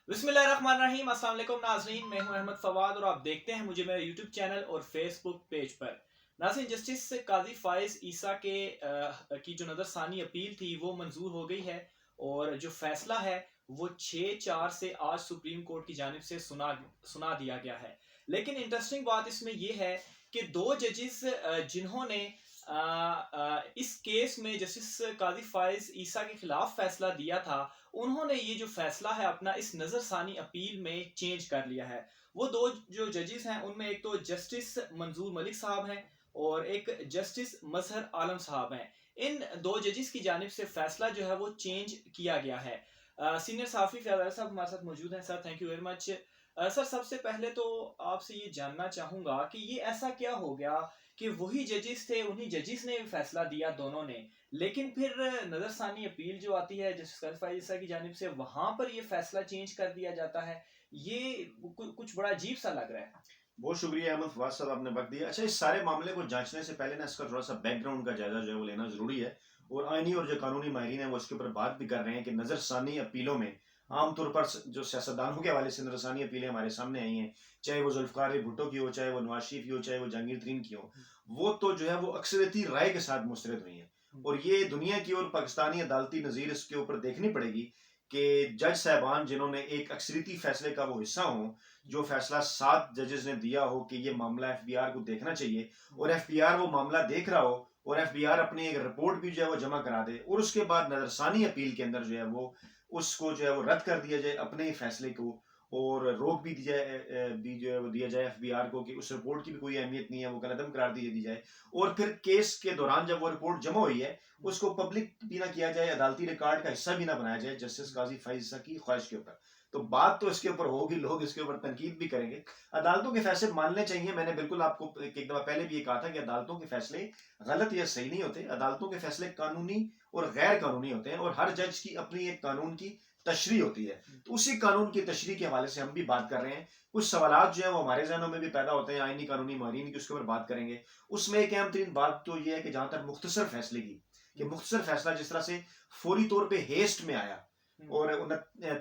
बिस्मिल्लाहिर्रहमानिर्रहीम। अस्सलाम वालेकुम नाज़रीन, मैं हूं अहमद फवाद और आप देखते हैं मुझे मेरे यूट्यूब चैनल और फेसबुक पेज पर। नाज़रीन, जस्टिस काजी फाइज ईसा की जो नज़रसानी अपील थी वो मंजूर हो गई है और जो फैसला है वो 6-4 से आज सुप्रीम कोर्ट की जानिब से सुना सुना दिया गया है। लेकिन इंटरेस्टिंग बात इसमें यह है कि दो जजेस जिन्होंने इस केस में जस्टिस काजी फाइज ईसा के खिलाफ फैसला दिया था, उन्होंने ये जो फैसला है अपना इस नजरसानी अपील में चेंज कर लिया है। वो दो जो जजेस हैं उनमें एक तो जस्टिस मंजूर मलिक साहब हैं और एक जस्टिस मजहर आलम साहब हैं। इन दो जजेस की जानिब से फैसला जो है वो चेंज किया गया है। सीनियर साफी फैजाज साहब हमारे साथ मौजूद हैं। Sir, thank you very much. Sir, सबसे पहले तो आपसे ये जानना चाहूंगा कि ये ऐसा क्या हो गया कि वही जजेस थे, उन्हीं जजेस ने फैसला दिया दोनों ने, लेकिन फिर नजरसानी अपील जो आती है जस्टिस फैसल की जानिब से, वहां पर ये फैसला चेंज कर दिया जाता है। ये कुछ बड़ा अजीब सा लग रहा है। बहुत शुक्रिया अहमद फवाद साहब, आपने वक्त दिया। अच्छा, इस सारे मामले को जांचने से पहले ना इसका थोड़ा सा बैकग्राउंड का जायजा जो है वो लेना जरूरी है। और आईनी और जो कानूनी माहिरीन है वो इसके ऊपर बात भी कर रहे हैं कि नजरसानी अपीलों में आमतौर पर जो सियासतदानों के हवाले से नजरसानी अपीलें हमारे सामने आई हैं, चाहे वो जुल्फकार भुट्टो की हो, चाहे वो नवाज शरीफ की हो, चाहे वो जहांगीर तरीन की हो, वो तो जो है वो अक्सरियती राय के साथ मुस्तरद हुई हैं। और ये दुनिया की और पाकिस्तानी अदालती नज़ीर इसके ऊपर देखनी पड़ेगी कि जज साहबान जिन्होंने एक अक्सरियती फैसले का वो हिस्सा हों, जो फैसला 7 जजेस ने दिया हो कि ये मामला एफबीआर को देखना चाहिए, और एफबीआर वो मामला देख रहा हो और एफबीआर अपनी एक रिपोर्ट भी जो है वो जमा करा दे, और उसके बाद नजरसानी अपील के अंदर जो है वो उसको जो है वो रद्द कर दिया जाए अपने ही फैसले को, और रोक भी दी जाए, भी जो है वो दिया जाए एफबीआर को कि उस रिपोर्ट की भी कोई अहमियत नहीं है, वो कलअदम करार दी जाए। और फिर केस के दौरान जब वो रिपोर्ट जमा हुई है उसको पब्लिक भी ना किया जाए, अदालती रिकॉर्ड का हिस्सा भी ना बनाया जाए जस्टिस काजी फैज की ख्वाहिश के ऊपर। तो बात तो इसके ऊपर होगी, लोग इसके ऊपर तनकीद भी करेंगे। अदालतों के फैसले मानने चाहिए। मैंने बिल्कुल आपको एक दफा पहले भी ये कहा था कि अदालतों के फैसले गलत या सही नहीं होते। अदालतों के फैसले कानूनी और गैर कानूनी होते हैं, और हर जज की अपनी एक कानून की तशरीह होती है। तो उसी कानून की तशरीह के हवाले से हम भी बात कर रहे हैं। कुछ सवालात जो है वो हमारे जहनों में भी पैदा होते हैं आईनी कानूनी माहिरीन की, उसके ऊपर बात करेंगे। उसमें एक अहम तरीन बात तो ये है कि जहां तक मुख्तसर फैसले की, कि मुख्तसर फैसला जिस तरह से फौरी तौर पर हेस्ट में आया, और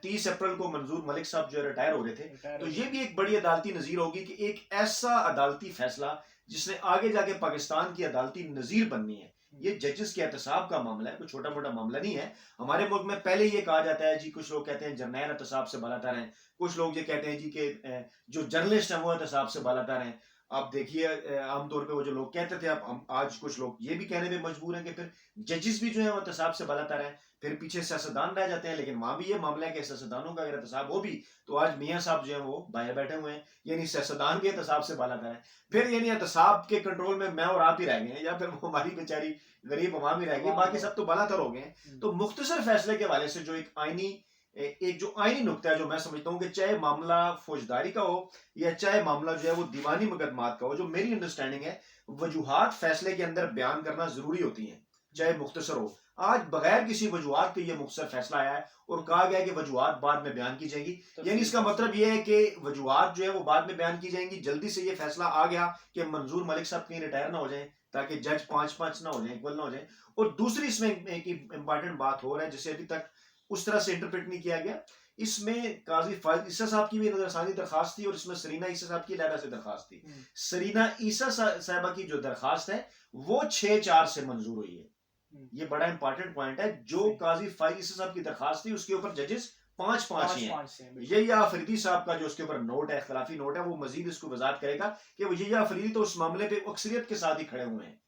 30 अप्रैल को मंजूर मलिक साहब जो रिटायर हो रहे थे, तो ये भी एक बड़ी अदालती नजीर होगी कि एक ऐसा अदालती फैसला जिसने आगे जाके पाकिस्तान की अदालती नजीर बननी है। ये जजेस के एहतसाब का मामला है, कोई छोटा मोटा मामला नहीं है। हमारे मुल्क में पहले ये कहा जाता है जी, कुछ लोग कहते हैं जर्नैल एहतसाब से बालातर हैं, कुछ लोग ये कहते हैं जी कि जो जर्नलिस्ट हैं वो एहतसाब से बालातर हैं। आप देखिए, आमतौर पे वो जो लोग कहते थे, अब हम आज कुछ लोग ये भी कहने में मजबूर हैं कि फिर जजेस भी जो है वो एहतसाब से बालातर हैं। फिर पीछे सियासतदान रह जाते हैं, लेकिन वहां भी ये मामला है कि सियासतदानों का अगर एहतसाब हो भी, तो आज मियाँ साहब जो है वो बाहर बैठे हुए हैं, यानी सियासतदान भी एहतसाब से बालातर है। फिर यानी एहतसाब के कंट्रोल में मैं और आप ही रह गए हैं, या फिर वो हमारी बेचारी गरीब अवाम ही रह गई, बाकी सब तो बालातर हो गए हैं। तो मुख्तसर फैसले के हवाले से जो एक आईनी एक जो आईनी नुकता है, जो मैं समझता हूँ कि चाहे मामला फौजदारी का हो या चाहे मामला जो है वो दीवानी मुकदमात का हो, जो मेरी अंडरस्टैंडिंग है, वजूहात फैसले के अंदर बयान करना जरूरी होती है, चाहे मुख्तसर हो। आज बगैर किसी वजूहात के ये मुख्तसर फैसला आया है, और कहा गया है कि वजूहात बाद में बयान की जाएगी। यानी इसका मतलब ये है कि वजूहात जो है वो बाद में बयान की जाएंगी। जल्दी से ये फैसला आ गया कि मंजूर मलिक साहब कहीं रिटायर ना हो जाए, ताकि जज 5-5 ना हो जाए, इक्वल ना हो जाए। और दूसरी इसमें एक इंपॉर्टेंट बात हो रहा है जिसे अभी तक उस तरह से इंटरप्रेट नहीं किया गया। इसमें काजी फायद ईसा साहब की भी नजरसानी दरखास्त थी, और इसमें सरीना ईसा साहब की लहदा से दरखास्त थी। सरीना ईसा साहबा की जो दरखास्त है वो 6-4 से मंजूर हुई है। ये बड़ा इंपॉर्टेंट पॉइंट है। जो काजी फायद ईसा साहब की दरखास्त थी उसके ऊपर जजेस 5-5 ही हैं। यहिया अफरीदी साहब का जो उसके ऊपर नोट है, इख्तलाफी नोट है, वो मजीद इसको वजाहत करेगा कि यहिया अफरीदी तो उस मामले पे अक्सरियत के साथ ही खड़े हुए हैं।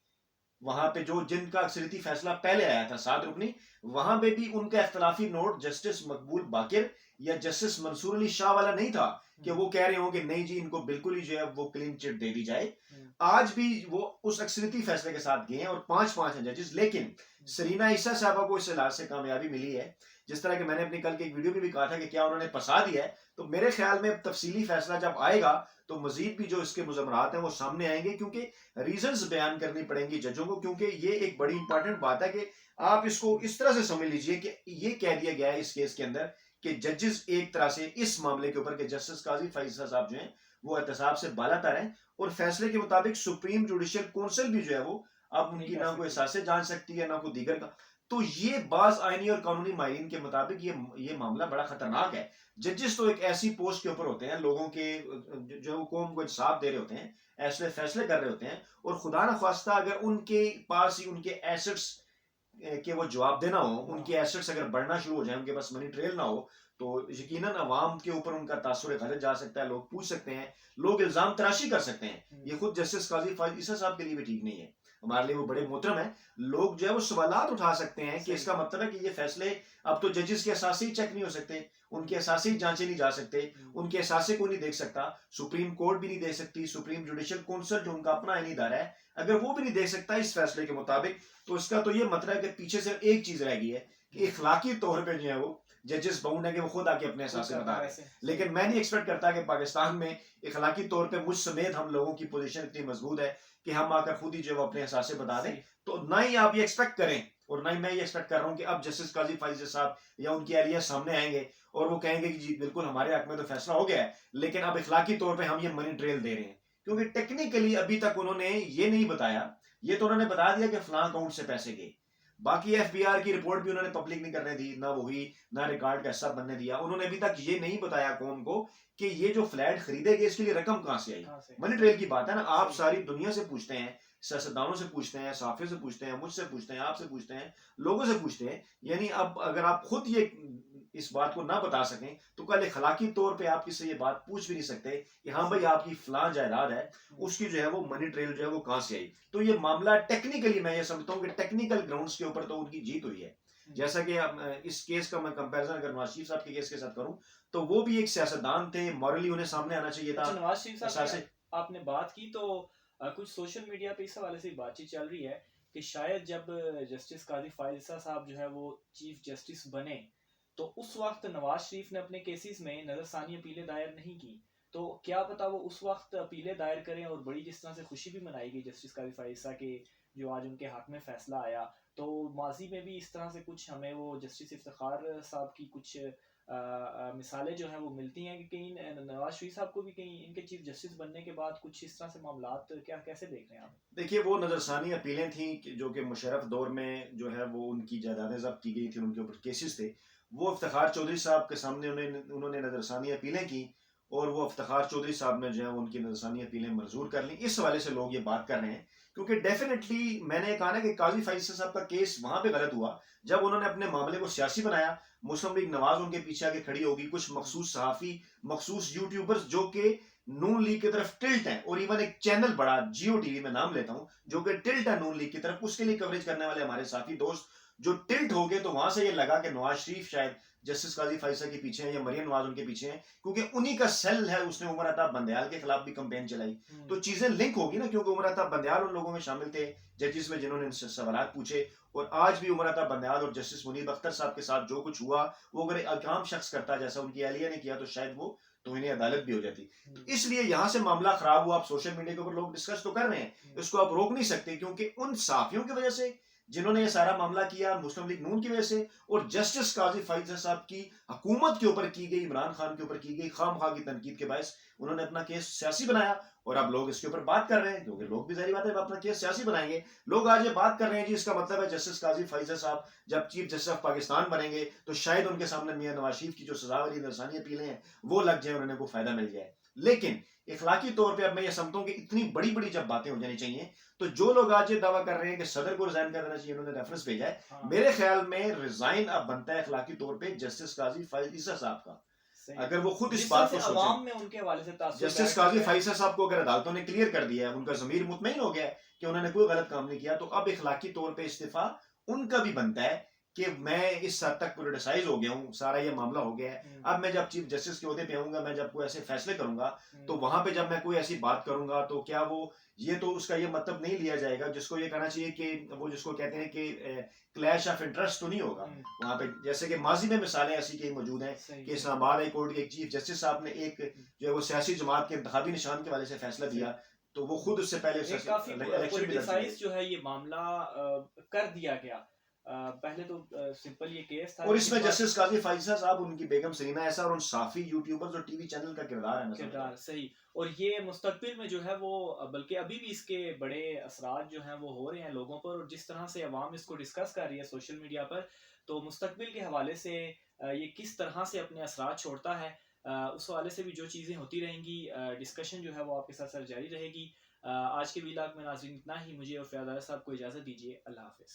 वहां पे जो जिनका अक्सरियती फैसला पहले आया था 7 रुकनी, वहां पे भी उनका इख्तलाफी नोट जस्टिस मकबूल बाकिर या जस्टिस मंसूर अली शाह वाला नहीं था कि वो कह रहे हो कि नहीं जी इनको बिल्कुल ही जो है वो क्लीन चिट दे दी जाए। आज भी वो उस अक्सरियती फैसले के साथ गए हैं, और 5-5 हैं जजेस। लेकिन सरीना ईसा साहबा को इस इलाज से कामयाबी मिली है। जिस तरह के मैंने अपनी कल के एक वीडियो में भी कहा था कि क्या उन्होंने फंसा दिया है, तो मेरे ख्याल में तफसीली फैसला जब आएगा तो मजीद भी जो इसके मुजमरात हैं वो सामने आएंगे, क्योंकि रीजंस बयान करनी पड़ेंगी जजों को। क्योंकि ये एक बड़ी इंपॉर्टेंट बात है कि आप इसको इस तरह से समझ लीजिए कि ये कह दिया गया है इस केस के अंदर कि जजेस एक तरह से इस मामले के ऊपर के जस्टिस काजी फैसल साहब जो हैं वो एहतसाब से बालातर हैं, और फैसले के मुताबिक सुप्रीम जुडिशियल काउंसिल भी जो है वो अब उनकी ना कोई एहसास जान सकती है, ना कोई दीगर का। तो ये बाज आईनी और कानूनी माहिरीन के मुताबिक ये मामला बड़ा खतरनाक है। जजेस तो एक ऐसी पोस्ट के ऊपर होते हैं, लोगों के जो कौम को इंसाफ दे रहे होते हैं, ऐसे फैसले कर रहे होते हैं, और खुदा न खास्ता अगर उनके पास ही उनके एसेट्स के वो जवाब देना हो, उनके एसेट्स अगर बढ़ना शुरू हो जाए, उनके पास मनी ट्रेल ना हो, तो यकीनन अवाम के ऊपर उनका तासुर गलत जा सकता है। लोग पूछ सकते हैं, लोग इल्जाम तराशी कर सकते हैं। ये खुद जस्टिस काजी फाइज ईसा साहब के लिए भी ठीक नहीं है। हमारे लिए वो बड़े मोहतरम है। लोग जो है वो सवालात उठा सकते हैं कि इसका मतलब है कि ये फैसले अब तो जजेस के असासे ही चेक नहीं हो सकते, उनके असासे ही जांचे नहीं जा सकते, उनके असासे को नहीं देख सकता, सुप्रीम कोर्ट भी नहीं देख सकती, सुप्रीम जुडिशियल काउंसिल जो उनका अपना आईनी इदारा है, अगर वो भी नहीं देख सकता इस फैसले के मुताबिक, तो इसका तो ये मतलब है कि पीछे सिर्फ एक चीज रह गई है कि इखलाकी तौर पर जो है वो जजेस बाउंड है कि वो खुद आके अपने हिसाब से बता रहे हैं। लेकिन मैं नहीं एक्सपेक्ट करता कि पाकिस्तान में इखलाकी तौर पे मुझ समेत हम लोगों की पोजीशन इतनी मजबूत है कि हम आकर खुद ही जो है अपने हिसाब से बता दें। तो ना ही आप ये एक्सपेक्ट करें और ना ही मैं ये एक्सपेक्ट कर रहा हूँ कि अब जस्टिस काजी फाइज साहब या उनकी अहलिया सामने आएंगे और वो कहेंगे कि जी बिल्कुल हमारे हक में तो फैसला हो गया है, लेकिन अब इखलाकी तौर पर हम ये मनी ट्रेल दे रहे हैं। क्योंकि टेक्निकली अभी तक उन्होंने ये नहीं बताया, ये तो उन्होंने बता दिया कि फलां अकाउंट से पैसे गए, बाकी एफबीआर की रिपोर्ट भी उन्होंने पब्लिक नहीं करने दी, ना वही ना रिकॉर्ड का हिस्सा बनने दिया। उन्होंने अभी तक ये नहीं बताया कौम को कि ये जो फ्लैट खरीदे गए इसके लिए रकम कहां से आई। मनी ट्रेल की बात है ना, आप सारी दुनिया से पूछते हैं, सियासतदानों से पूछते हैं, साफियों से पूछते हैं, मुझसे पूछते हैं, आपसे पूछते हैं, लोगों से पूछते हैं। यानी अब अगर आप खुद ये इस बात को ना बता सकें तो कल इखलाकी तौर पे आप किसी ये बात पूछ भी नहीं सकते कि हाँ भाई आपकी फलां जायदाद है, उसकी जो है वो मनी ट्रेल जो है वो कहां से आई। तो ये मामला टेक्निकली मैं ये समझता हूँ कि टेक्निकल ग्राउंड्स के ऊपर तो उनकी जीत हुई है। जैसा कि इस केस का मैं कंपैरिजन अगर नवाज शरीफ साहब के केस के साथ करूं, तो वो भी एक सियासतदान थे, मॉरली उन्हें सामने आना चाहिए था। नवाज शरीफ साहब से आपने बात की तो कुछ सोशल मीडिया पे इस हवाले से बातचीत चल रही है कि शायद जब जस्टिस काजी फाइज ईसा साहब जो है वो चीफ जस्टिस बने तो उस वक्त नवाज शरीफ ने अपने केसेस में नजरसानी अपीलें दायर नहीं की, तो क्या पता वो उस वक्त अपीलें दायर करें और बड़ी जिस तरह से खुशी भी मनाई गई जस्टिस काजी फाइज ईसा के जो आज उनके हक में फैसला आया। तो माजी में भी इस तरह से कुछ हमें वो जस्टिस इफ्तिखार साहब की कुछ मिसालें जो हैं वो मिलती हैं कि कहीं नवाज शरीफ साहब को भी कहीं इनके चीफ जस्टिस बनने के बाद कुछ इस तरह से मामलात क्या कैसे देख रहे हैं आप? देखिए वो नजरसानी अपीलें थी जो कि मुशर्रफ दौर में जो है वो उनकी जायदादें जब्त की गई थी, उनके ऊपर केसेस थे। वो इफ्तिखार चौधरी साहब के सामने उन्होंने नजरसानी अपीलें की और वो इफ्तिखार चौधरी साहब ने जो है उनकी नजरसानी अपीलें मंजूर कर ली। इस हवाले से लोग ये बात कर रहे हैं क्योंकि डेफिनेटली मैंने कहा ना कि काजी फाइज साहब का केस वहां पे गलत हुआ जब उन्होंने अपने मामले को सियासी बनाया। मुस्लिम लीग नवाज उनके पीछे आके खड़ी होगी, कुछ मखसूस सहाफी, मखसूस यूट्यूबर्स जो कि नून लीग की तरफ टिल्ट है, और इवन एक चैनल बड़ा जियो टीवी में नाम लेता हूं जो कि टिल्ट है नून लीग की तरफ, उसके लिए कवरेज करने वाले हमारे साथी दोस्त जो टिल्ट हो गए, तो वहां से ये लगा कि नवाज शरीफ शायद जस्टिस काजी फाइसा के पीछे हैं या मरियम नवाज उनके पीछे हैं क्योंकि उन्हीं का सेल है। उसने उमर अताब बंदयाल के खिलाफ भी कंपेन चलाई, तो चीजें लिंक होगी ना, क्योंकि उमर अताब बंदयाल उन लोगों में शामिल थे जजेस में जिन्होंने इनसे सवाल पूछे। और आज भी उमर अताब बंदयाल और जस्टिस मुनीब अख्तर साहब के साथ जो कुछ हुआ वो अगर एक आम शख्स करता जैसा उनकी अहलिया ने किया तो शायद वो तो इन्हें अदालत भी हो जाती। तो इसलिए यहां से मामला खराब हुआ। आप सोशल मीडिया के ऊपर लोग डिस्कस तो कर रहे हैं, इसको आप रोक नहीं सकते क्योंकि उन साफियों की वजह से जिन्होंने ये सारा मामला किया, मुस्लिम लीग नून की वजह से और जस्टिस काजी फाइज साहब की हुकूमत के ऊपर की गई, इमरान खान के ऊपर की गई खामखा की तनकीद के बायस उन्होंने अपना केस सियासी बनाया और अब लोग इसके ऊपर बात कर रहे हैं क्योंकि लोग भी जाहिर बात है अपना केस सियासी बनाएंगे। लोग आज ये बात कर रहे हैं जी इसका मतलब है जस्टिस काजी फाइज साहब जब चीफ जस्टिस ऑफ पाकिस्तान बनेंगे तो शायद उनके सामने मियां नवाज शरीफ की जो सजा वाली नरसानी अपीलें हैं वो लग जाए और उन्हें को फायदा मिल जाए। लेकिन इखलाकी तौर पे अब मैं ये समझता हूं कि इतनी बड़ी बड़ी जब बातें हो जानी चाहिए तो जो लोग आज ये दावा कर रहे हैं कि सदर को रिजाइन कर देना चाहिए, उन्होंने रेफरेंस भेजा है, मेरे ख्याल में रिजाइन अब बनता है इखलाकी तौर पे जस्टिस काजी फाइज ईसा साहब का। अगर वो खुद इस बात को अवाम में उनके हवाले से जस्टिस काजी फाइसा साहब को अगर अदालतों ने क्लियर कर दिया है, उनका ज़मीर मुतमईन हो गया है कि उन्होंने कोई गलत काम नहीं किया, तो अब इखलाकी तौर पे इस्तीफा उनका भी बनता है कि मैं इस हद तक पोलिटिसाइज हो गया हूँ, सारा ये मामला हो गया है। अब मैं जब चीफ जस्टिस के ओहदे पे आऊंगा, मैं जब कोई ऐसे फैसले करूंगा तो वहां पे जब मैं कोई ऐसी बात करूंगा तो क्या वो ये तो उसका ये मतलब नहीं लिया जाएगा जिसको ये कहना चाहिए कि वो जिसको कहते हैं कि क्लैश ऑफ इंटरेस्ट तो नहीं होगा वहां पे। जैसे कि माजी में मिसालें ऐसी कई मौजूद हैं कि इस्लामाबाद हाई कोर्ट के एक चीफ जस्टिस साहब ने एक जो है वो सियासी जमात के इंतखाबी निशान के वाले से फैसला दिया, तो वो खुद उससे पहले काफी पॉलिटिसाइज जो है ये मामला कर दिया गया। पहले तो सिंपल ये केस था, और लेकिन इसमें जस्टिस काजी फाइजा साहब, उनकी बेगम सरीना ऐसा और उन साफी यूट्यूबर्स और टीवी चैनल का किरदार है, मैं समझता किरदार हूँ। सही। और ये मुस्तकबिल में जो है वो बल्कि अभी भी इसके बड़े असरात जो हैं वो हो रहे हैं लोगों पर, और जिस तरह से अवाम इसको डिस्कस कर रही है सोशल मीडिया पर, तो मुस्तकबिल के हवाले से ये किस तरह से अपने असरात छोड़ता है, उस हवाले से भी जो चीज़ें होती रहेंगी, डिस्कशन जो है वो आपके साथ सर जारी रहेगी। आज के वीलाग में नाज़रीन इतना ही। मुझे और फ़याद साहब को इजाज़त दीजिए। अल्लाह हाफ़िज़।